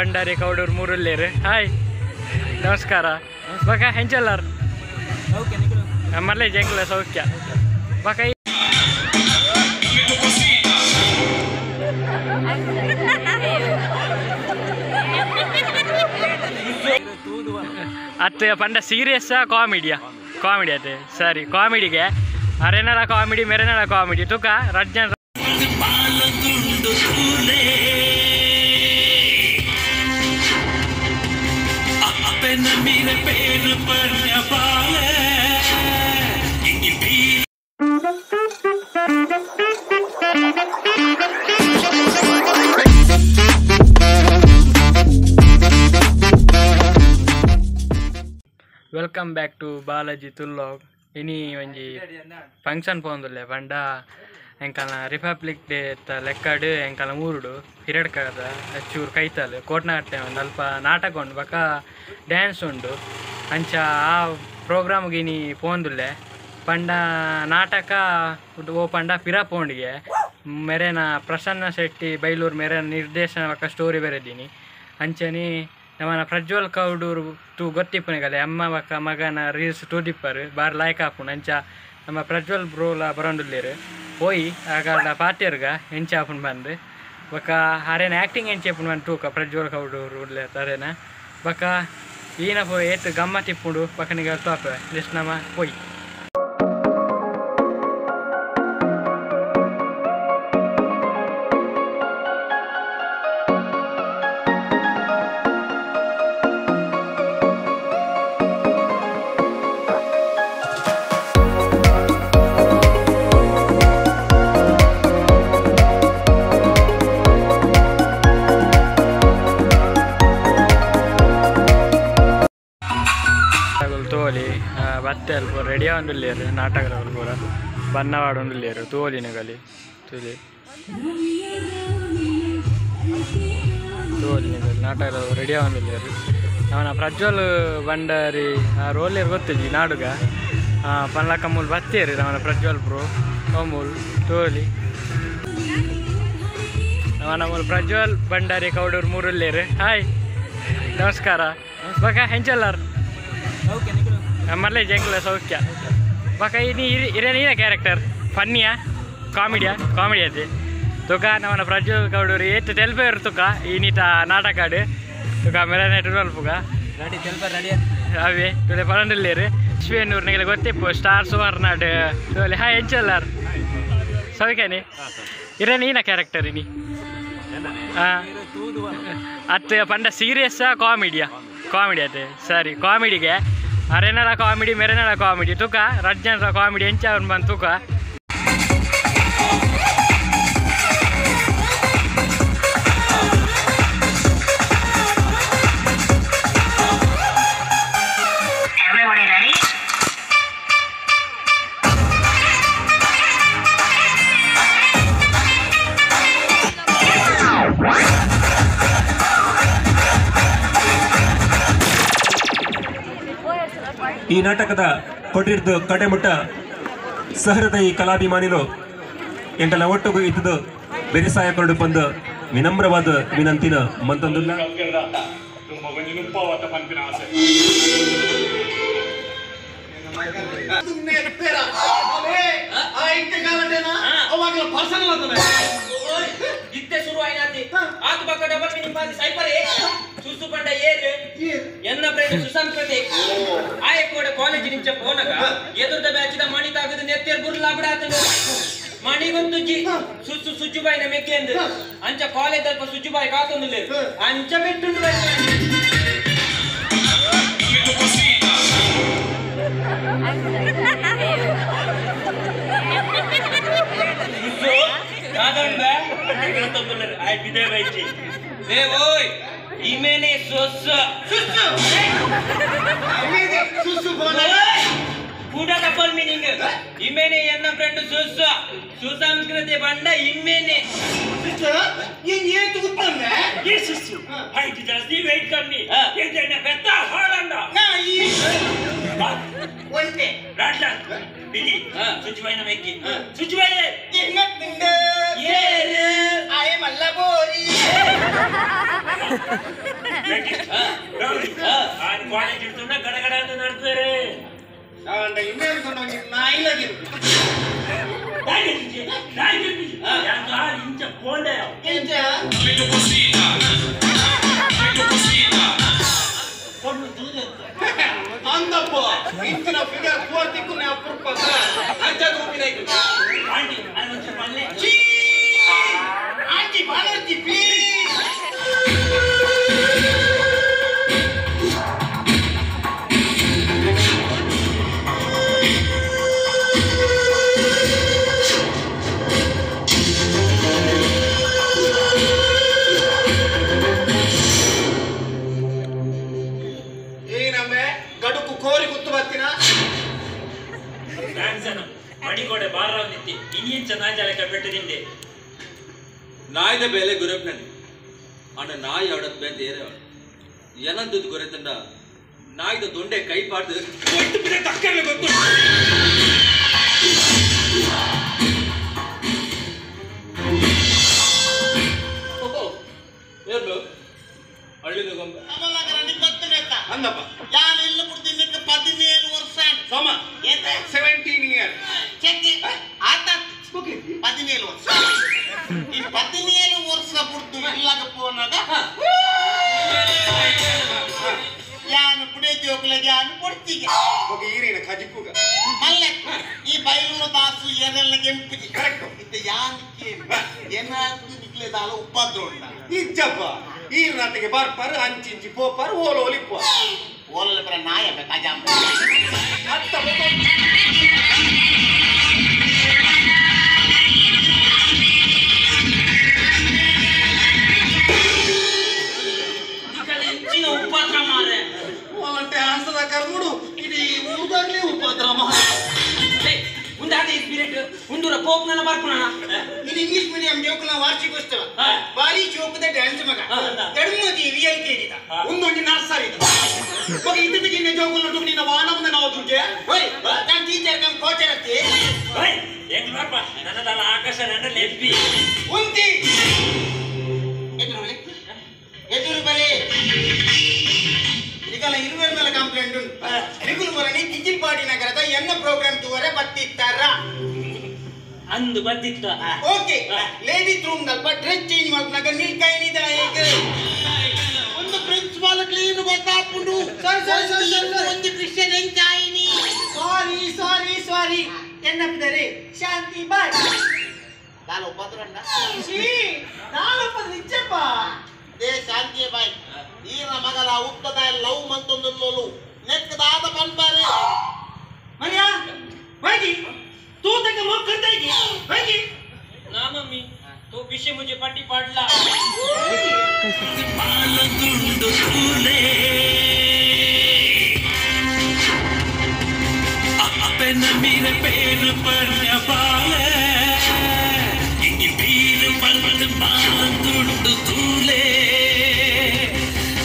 Bhandari Kaudur ಮೂರಲ್ಲೇರು hi ನಮಸ್ಕಾರ ಬಕ ಹೆಂಚಲ್ಲಾರ ಮರಳಿ ಜಂಗ್ಲ ಸೌಖ್ಯ ಬಕ ಅತ್ತೆ ಪಂಡ ಸೀರಿಯಸ್ಸಾ ಕಾಮಿಡಿಯಾ ಕಾಮಿಡಿ ಅತ್ತೆ ಸರಿ ಕಾಮಿಡಿಗೆ ಅರೆನಳ ಕಾಮಿಡಿ ಮೆರೆನಳ ಕಾಮಿಡಿ ತುಕ ರಜ್ಜನ್ ವೆಲ್ಕಮ್ ಬ್ಯಾಕ್ ಟು ಬಾಲಾಜಿ ತುಲ್ಲಾಗ್ ಇನಿ ಒಂಜಿ ಫಂಕ್ಷನ್ ಪೋಂದುಲ್ಲೆ ಪಂಡ ಎಂಕಲ್ನ ರಿಪಬ್ಲಿಕ್ ಡೇ ಲೆಕ್ಕಡು ಎಂಕಲ್ನ ಊರುಡು ಹಿರಡ್ಕದ ಚೂರು ಕೈತಲು ಕೋಟ್ನಾಟ್ಯ ಒಂದು ಅಲ್ಪ ನಾಟಕ ಉಂಡು ಬಕ ಡ್ಯಾನ್ಸ್ ಉಂಡು ಅಂಚ ಆ ಪ್ರೋಗ್ರಾಮ್ಗೆ ಇನಿ ಪೋಂದುಲ್ಲೆ ಪಂಡ ನಾಟಕ ಓ ಪಂಡ ಪಿರ ಪೋಂಡಿಗೆ ಮೆರೆನ ಪ್ರಸನ್ನ ಶೆಟ್ಟಿ ಬೈಲೂರು ಮೆರೆನ ನಿರ್ದೇಶನ ಬಕ ಸ್ಟೋರಿ ಬರೆದೀನಿ ಅಂಚನಿ ನಮ್ಮನ ಪ್ರಜ್ವಲ್ ಕೌಡೂರು ತೂ ಗೊತ್ತಿಪ್ಪನಿಗಲೆ ಅಮ್ಮ ಬಕ್ಕ ಮಗನ ರೀಲ್ಸ್ ತೂದಿಪ್ಪರು ಬಾರಿ ಲಾಯ್ಕ್ ಹಾಪುಂಡು ಅಂಚ ನಮ್ಮ ಪ್ರಜ್ವಲ್ ಬ್ರೋಲ ಬರೋಂಡುಲ್ಲೇರು ಹೋಯಿ ಆಗ ಪಾರ್ಟಿಯರ್ಗ ಹೆಂಚ ಹಾಪುಂಡು ಬಂದು ಬಕ್ಕ ಅರೇನ ಆ್ಯಕ್ಟಿಂಗ್ ಹೆಂಚ ಹಾಪುಂಡು ಬಂದು ತೂಕ ಪ್ರಜ್ವಲ್ ಕೌಡೂರು ಉಳ್ಳೆ ಅರೇನ ಬಕ್ಕ ಈನ ಪೋಯಿ ಏತ್ ಗಮ್ಮತ್ ಇಪ್ಪುಂಡು ಬಕ್ಕನಿಗೆ ತೋಪ ಲಿಸ್ಟ್ ನಮ್ಮ ಹೋಯ್ ತೋಲಿ ಬತ್ತೆ ಅಲ್ಪ ರೆಡಿ ಆಗೊಂಡುಲ್ಲೇರು ನಾಟಕದವರು ಪೂರ ಬನ್ನವಾಡೊಂದುಲ್ಲೇರು ತೋಲಿನಗಲಿ ತುಲಿ ತೋಲಿನಗಲಿ ನಾಟಕದವರು ರೆಡಿ ಆಗೊಂಡುಲ್ಲೇರು ಅವನ ಪ್ರಜ್ವಲ್ ಬಂಡಾರಿ ಆ ರೋಲೇರು ಗೊತ್ತಿದ್ದಿ ನಾಡುಗ ಪನ್ಲಕ್ಕ ಮೂಲ್ ಬತ್ತೇರಿ ಅವನ ಪ್ರಜ್ವಲ್ ಬ್ರೋ ಅಮೂಲ್ ತೋಲಿ ಅವನ ಮೂಲ್ ಪ್ರಜ್ವಲ್ ಬಂಡಾರಿ ಕೌಡೂರು ಮೂರಲ್ಲೇರು ಹಾಯ್ ನಮಸ್ಕಾರ ಬಕ ಹೆಂಚಲ್ಲಾರ ಮರಳಿ ಜಂಗ್ಲ ಸೌಖ್ಯ ಬಕ ನೀನ ಕ್ಯಾರೆಕ್ಟರ್ ಫನ್ನಿಯಾ ಕಾಮಿಡಿಯಾ ಕಾಮಿಡಿ ಅದೇ ತುಕ ನಮ್ಮನ ಪ್ರಜ್ವಲ್ ಕೌಡೂರು ಏತ್ ತೆಲ್ಪೇರು ತುಕ ಈ ನೀಟ ನಾಟಕಾಡು ತುಕ ಮೆರನೆ ಟುಲ್ಪುಗ ಅವೇ ತುಲೆ ಪರಂಡಲ್ಲೇರು ಅಶ್ವೇನೂರ್ನಿಗೆಲ್ಲ ಗೊತ್ತಿಪ್ಪು ಸ್ಟಾರ್ ಸುವರ್ನಾಡು ತುಲೆ ಹಾಯ್ ಹೆಂಚಲ್ಲಾರ್ ಸೌಖ್ಯನಿ ನೀನ ಕ್ಯಾರೆಕ್ಟರ್ ಇನಿ ಅತ್ತೆ ಪಂಡ ಸೀರಿಯಸ್ಸಾ ಕಾಮಿಡಿಯಾ ಕಾಮಿಡಿ ಅದೇ ಸರಿ ಕಾಮಿಡಿಗೆ ಅರೆನಳ ಕಾಮಿಡಿ ಮೆರೆನಳ ಕಾಮಿಡಿ ತುಕ ರಜ್ಜನ ಕಾಮಿಡಿ ಹೆಂಚ ಬಂದು ತುಕ ಈ ನಾಟಕದ ಕೊಟ್ಟಿದ್ದು ಕಡೆಮುಟ್ಟ ಸಹೃದ ಈ ಕಲಾಭಿಮಾನಿಲು ಎಂಕಲ ಒಟ್ಟಿಗೂ ಇದ್ದುದು ಬೆರಿಸಾಯ ಕೊಂಡು ಬಂದು ವಿನಮ್ರವಾದ ವಿನಂತಿನ ಮಂತೊಂದುಲ್ಲ ಶುರು ಆಯ್ತು ಪಕ್ಕ ಡಬಲ್ ಮೀನಿಂಗ್ ಸೈಪರ್ ಸುಸು ಪಂಡ ಏರು ಎನ್ನ ಫ್ರೆಂಡ್ ಸುಸಂಸ್ಕೃತಿ ಆಯಕೋಡ ಕಾಲೇಜ್ ನಿಂಚ ಪೋನಗ ಎದುರ್ದ ಬ್ಯಾಚಿದ ಮಣಿ ತಾಗದ ನೆತ್ತೇರ್ ಬುರ್ಲಾ ಬಿಡಾತಂಗ ಮಣಿಗೊಂದು ಜಿ ಸುಸು ಸುಜುಬಾಯಿನ ಮೆಕ್ಕೆಂದು ಅಂಚ ಕಾಲೇಜ್ ಅಲ್ಪ ಸುಜುಬಾಯಿ ಕಾತೊಂದುಲೆ ಅಂಚ ಬೆಟ್ಟುಂಡು इमेने पूरा डबल मीनिंग इमेने एन्न फ्रेंड सुसंस्कृति बंड इमेने ये तो उत्तम है ये सुसु हाइट जास्ती वेट करनी ये देना बेटा हालंडा ना ये ओंटे राटला बिली सुचवाइना मेकी सुचवाइए ये नत ये आए मल्ला बोरी ಕಾಲೇಜ್ ಇಡ್ತುಂಡ ಗಡಗಡ ಅಂತ ನಡ್ತಾರೆ ಇಂಚ ಪೋಂಡೆ అందప్ప ఇంచిన ఫిగర్ పూర్తికునే అప్రూప అంతా దూకినై ఆంటీ అది వచ్చి పల్లె చీ ఆంటీ బాలర్జీ ప్లీజ్ ಮಡಿಗೋಡೆ ಬಾರವ್ ನಿತ್ತಿ ಇನ್ನಿಂಚ ನಾಜಾಲಕ ಬೆಟ್ಟದಿಂಡೆ ನಾಯ್ದ ಬೇಲೆ ಗುರೆಪ್ನನಿ ಅಣ್ಣ ನಾಯಿ ಅವಡತ್ ಬೇಲೆ ಏರೆ ಏನಂತದ್ದು ಗುರೆತಂಡ ನಾಯ್ದ ದೊಂಡೆ ಕೈ ಪಾಡ್ದು ಒಟ್ಟು ಬಿಡ ತಕ್ಕಲ್ಲ ಗೊತ್ತು ಏನು ಹಳ್ಳಿದ ಗೊಂಬೆ ಅಂದಪ್ಪ ಯಾರು ಇಲ್ಲ ಬಿಡ್ತೀನಿ 17 ವರ್ಷ ಸಮ 17 ಇಯರ್ ಚೆಕ್ ಆತ 17 ವರ್ಷ ಈ 17 ವರ್ಷ ಬಿಟ್ಟು ಇಲ್ಲಾಗ ಪೋನಾಗ ಯಾನು ಪುಡೆ ಜೋಕ್ಲಗೆ ಯಾನು ಕೊಡ್ತೀಗೆ ఒక ఈరేన ఖజిక్కుగా మళ్ళీ ఈ బయలులో దాసు ఎర్రల గెంపుకి కరెక్ట్ ఇది యానికి ఏనాడు నిక్లేదాల ఉపాద్రం ఉండ ఇచ్చప్ప ఈ నాటిಗೆ ಬರ್ಪರ್ ಅಂಚಿಂಚಿ ಪೋಪರ್ ಓಲೋಲಿಪ್ಪ ಓಲಲ ಪರ ನಾಯ ಕಾಜಾಂ ಅತ್ತ ಉಪದ್ರ ಮಾರೆ ಓಲಂಟೆ ಆನ್ಸದ ಕರ್ಮುಡು ಇದು ಉದಾಗ್ಲೇ ಉಪದ್ರ ಮುಂದಾದ ಸ್ಪಿರಿಟ್ ಮುಂದೂರ ಪೋಪ್ನಲ್ಲ ಬರ್ಪುಣ ಇದು ಇಂಗ್ಲಿಷ್ ಮೀಡಿಯಂ ಜೋಕುಲ ವಾರ್ಷಿಕೋತ್ಸವ ಬಾರಿ ಚೋಕದ ಡ್ಯಾನ್ಸ್ ಮಗ ತಡಮದಿ ರಿಯಲ್ ಕೇಳಿದ ಒಂದೊಂದು ನರ್ಸರಿ ಮಗ ಇದ್ದಕ್ಕಿನ್ನ ಜೋಕುಲು ನಿನ್ನ ವಾನವನ್ನ ನಾವು ದುಡ್ಡೆ ಓಯ್ ನಾನು ಟೀಚರ್ ಕಮ್ ಕೋಚರ್ ಅತ್ತಿ ಓಯ್ ಹೆಂಗ್ ಬಾಪ ನನ್ನದಲ್ಲ ಆಕಾಶ ನನ್ನ ಲೆಪ್ಪಿ ಉಂತಿ ಎದುರು ಬಲೆ ಇದೆಲ್ಲ 20 ಮೇಲೆ ಕಂಪ್ಲೇಂಟ್ ಉಂಟು ನಿಗುಲು ಬರನಿ ಕಿಚಿಲ್ಪಾಡಿ ನಗರದ ಎನ್ನ ಪ್ರೋಗ್ರಾಮ್ ತೂವರೆ ಬತ್ತಿತ್ತಾರ ಅಂದು ಬಂದಿತ್ತ ಓಕೆ ಲೇಡೀಸ್ ರೂಮ್ ನಲ್ಪ ಡ್ರೆಸ್ ಚೇಂಜ್ ಮಾಡ್ನಾಗ ನಿಲ್ಕೈನಿದ ಈಗ ಒಂದು ಪ್ರಿನ್ಸಿಪಾಲ್ ಕ್ಲೀನ್ ಗೊತ್ತಾಪುಂಡು ಒಂದು ಕ್ರಿಶ್ಚಿಯನ್ ಎಂಚಾಯಿನಿ ಸಾರಿ ಎನ್ನಪ್ಪಿದರೆ ಶಾಂತಿ ಬಾಯ್ ನಾನು ಒಪ್ಪದ್ರಣ್ಣ ನಾನು ಒಪ್ಪದ್ ನಿಜಪ್ಪ ದೇ ಶಾಂತಿ ಬಾಯ್ ಈನ ಮಗಲ ಉತ್ತದ ಲವ್ ಮಂತೊಂದು ಲೋಲು ನೆಕ್ಕದಾದ ಪನ್ಪಾರೆ ಮರಿಯಾ ಬಾಗಿ तू तक लोग करता है भाई ना मम्मी तो पीछे मुझे पट्टी पाड़ला अपन मेरे पैर पर बाले इंगी पीर पर बाल तुंड तूले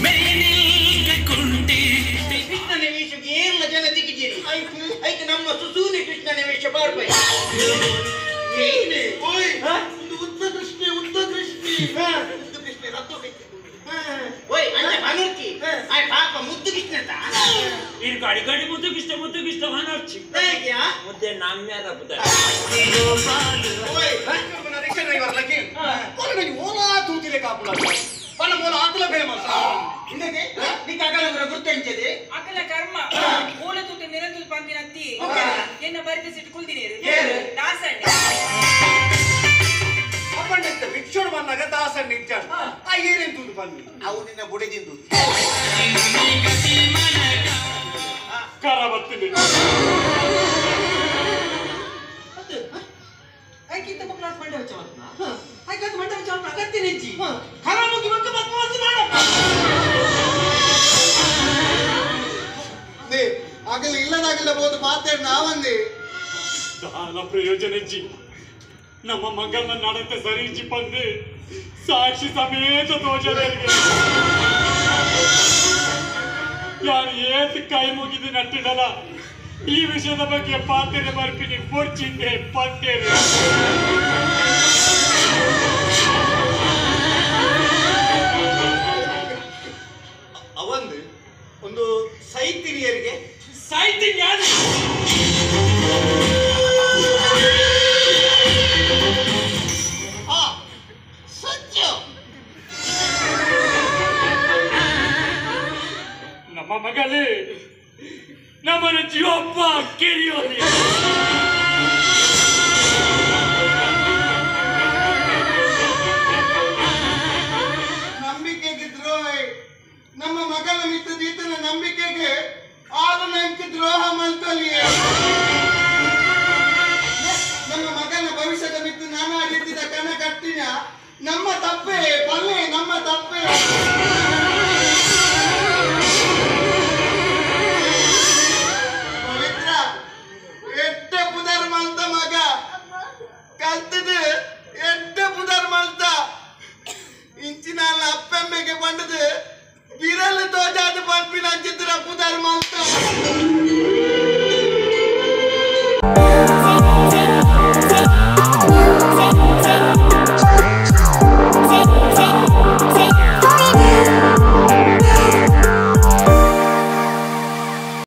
मेनिल कुंडी कृष्ण निवेश गेरल जन दिगिजिरी ಐಕ ನಮ್ಮ ಸುಸೂನಿ ಕೃಷ್ಣ ನಿವೇಶ ಬಾರ್ಪೈ ಏನೇ ಓಯ್ ಉದ್ದ ಕೃಷ್ಣ ರತ್ತು ಓಯ್ ಅಂಜ ಬನುರ್ತಿ ಐ ಪಾಪ ಮುದ್ದು ಕೃಷ್ಣ ಅಂತ ಇರ್ ಗಾಡಿ ಗಾಡಿ ಮುದ್ದು ಕಿಷ್ಟ ಹಾನರ್ಚಿ ಹೇಗ್ಯಾ ಮುದ್ದೆ ನಾಮ್ಯಾರ ಬುದ ಓಯ್ మన రిక్షా డ్రైవర్ లకి ఓలని ఓలా తూతిలే కాపులా వాళ్ళ మూల ఆకుల ఫేమస్ ఇందకే నీకు అగల గుర్తించేది ಅಕಲ ಕರ್ಮ ಮೂಲ ತೂತ ನಿರಂತರ ಪಂದಿನತ್ತಿ ಎನ್ನ ಬರಿತ ಸಿಟ್ಟು ಕುಲ್ದಿನೇರು ದಾಸಣ್ಣ అప్పండిత రిక్షోడు బన్నాగ దాసన్ నిచ్చాడు ఆ ఏరేం తూదు పన్ని ಅವು ನಿನ್ನ ಬುಡಿದಿಂದು ಕರಬತ್ತಿದೆ ಐಕಿಂತ ಕ್ಲಾಸ್ ಮಂಡೆ ವಚ್ಚವತ್ನ ಐಕಂತ ಮಂಡೆ ವಚ್ಚವತ್ನ ಅಗತ್ಯ ನೆಚ್ಚಿ ಖರಾಬುಗಿ ಮಕ್ಕ ಮಕ್ಕವಾಸಿ ಮಾಡಪ್ಪ ನೇ ಆಗಲ ಇಲ್ಲದಾಗಿಲ್ಲಬಹುದು ಮಾತೇಡ್ ನಾವಂದೆ ದಾನ ಪ್ರಯೋಜನಜ್ಜಿ ನಮ್ಮ ಮಗನ ನಡತೆ ಸರಿಜಿ ಬಂದು ಸಾಕ್ಷಿ ಸಮೇತ ತೋಜರಿಗೆ ಯಾರು ಏತ್ ಕೈ ಮುಗಿದು ನಟ್ಟಿಡಲ್ಲ ಈ ವಿಷಯದ ಬಗ್ಗೆ ಪಾತ್ರೆ ಬರ್ಪಿನಿ ಪೊರ್ಚಿಂದೆ ಪಂಡೇರಿ ಸೈತಿರಿಯರಿಗೆ ಸಾಯ್ತೀನಿ ಯಾರು ಸತ್ಯ ನಮ್ಮ ಮಗಳೇ ನಮ್ಮನ ಜೀವಪ್ಪ ಕೆರಿಯೋನೆ ನಂಬಿಕೆಗೆ ದ್ರೋಹ ನಮ್ಮ ಮಗನ ಮಿತ್ತ ಈತನ ನಂಬಿಕೆಗೆ ಆದನಂತೆ ದ್ರೋಹ ಮಲ್ತಲಿಯೇ ನಮ್ಮ ಮಗನ ಭವಿಷ್ಯದ ಮಿತ್ತು ನಾನಾ ರೀತಿಯ ಕಣ ಕಟ್ಟಿನ ನಮ್ಮ ತಪ್ಪೇ ಪಲ್ಲೆ ನಮ್ಮ ತಪ್ಪೇ ಪವಿತ್ರ ಎಟ್ಟ ಪುದರ್ ಮಲ್ತ ಮಗ ಕಲ್ತದು ಎಟ್ಟ ಪುದರ್ ಮಲ್ತ ಇಂಚಿನ ಅಪ್ಪೆಮ್ಮೆಗೆ ಬಂದದು ಬಿರಲು ತೋಜಾದ ಪಂಪಿನ ಚಿತ್ರ ಪುದರ್